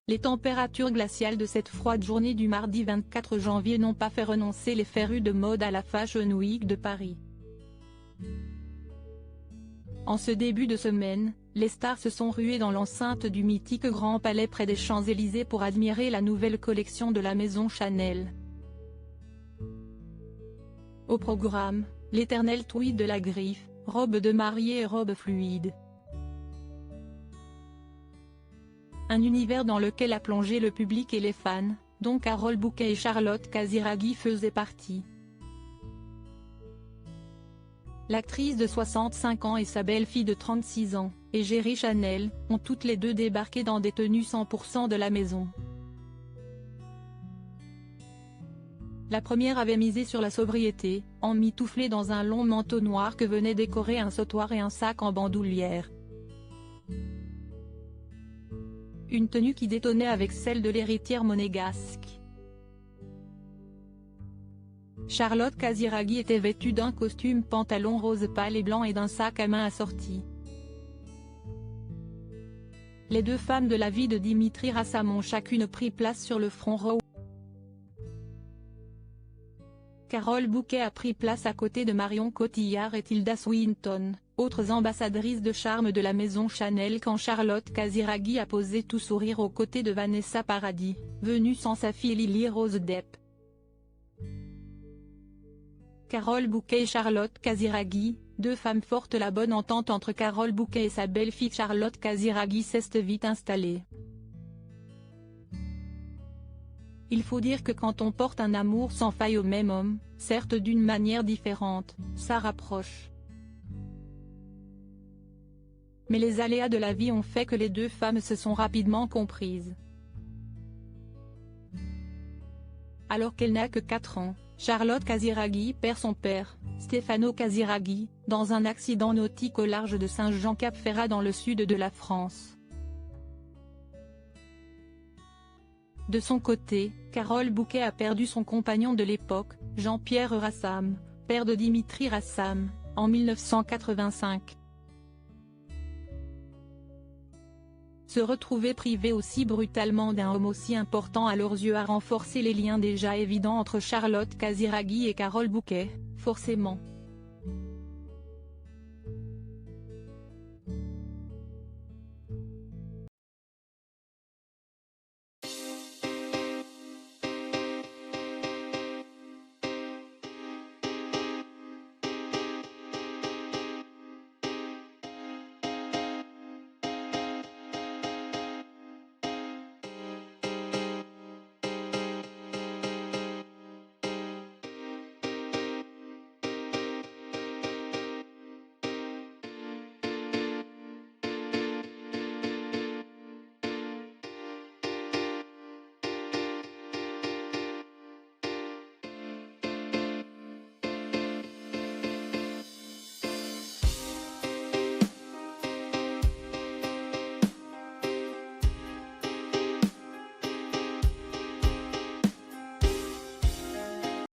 Les températures glaciales de cette froide journée du mardi 24 janvier n'ont pas fait renoncer les férus de mode à la Fashion Week de Paris. En ce début de semaine, les stars se sont ruées dans l'enceinte du mythique Grand Palais près des Champs-Élysées pour admirer la nouvelle collection de la maison Chanel. Au programme, l'éternel tweed de la griffe, robe de mariée et robe fluide. Un univers dans lequel a plongé le public et les fans, dont Carole Bouquet et Charlotte Casiraghi faisaient partie. L'actrice de 65 ans et sa belle-fille de 36 ans, Égérie Chanel, ont toutes les deux débarqué dans des tenues 100% de la maison. La première avait misé sur la sobriété, emmitouflée dans un long manteau noir que venaient décorer un sautoir et un sac en bandoulière. Une tenue qui détonnait avec celle de l'héritière monégasque. Charlotte Casiraghi était vêtue d'un costume pantalon rose pâle et blanc et d'un sac à main assorti. Les deux femmes de la vie de Dimitri Rassam ont chacune pris place sur le front row. Carole Bouquet a pris place à côté de Marion Cotillard et Tilda Swinton, autres ambassadrices de charme de la maison Chanel, quand Charlotte Casiraghi a posé tout sourire aux côtés de Vanessa Paradis, venue sans sa fille Lily Rose Depp. Carole Bouquet et Charlotte Casiraghi, deux femmes fortes. La bonne entente entre Carole Bouquet et sa belle-fille Charlotte Casiraghi s'est vite installée. Il faut dire que quand on porte un amour sans faille au même homme, certes d'une manière différente, ça rapproche. Mais les aléas de la vie ont fait que les deux femmes se sont rapidement comprises. Alors qu'elle n'a que 4 ans, Charlotte Casiraghi perd son père, Stefano Casiraghi, dans un accident nautique au large de Saint-Jean-Cap-Ferrat dans le sud de la France. De son côté, Carole Bouquet a perdu son compagnon de l'époque, Jean-Pierre Rassam, père de Dimitri Rassam, en 1985. Se retrouver privée aussi brutalement d'un homme aussi important à leurs yeux a renforcé les liens déjà évidents entre Charlotte Casiraghi et Carole Bouquet, forcément.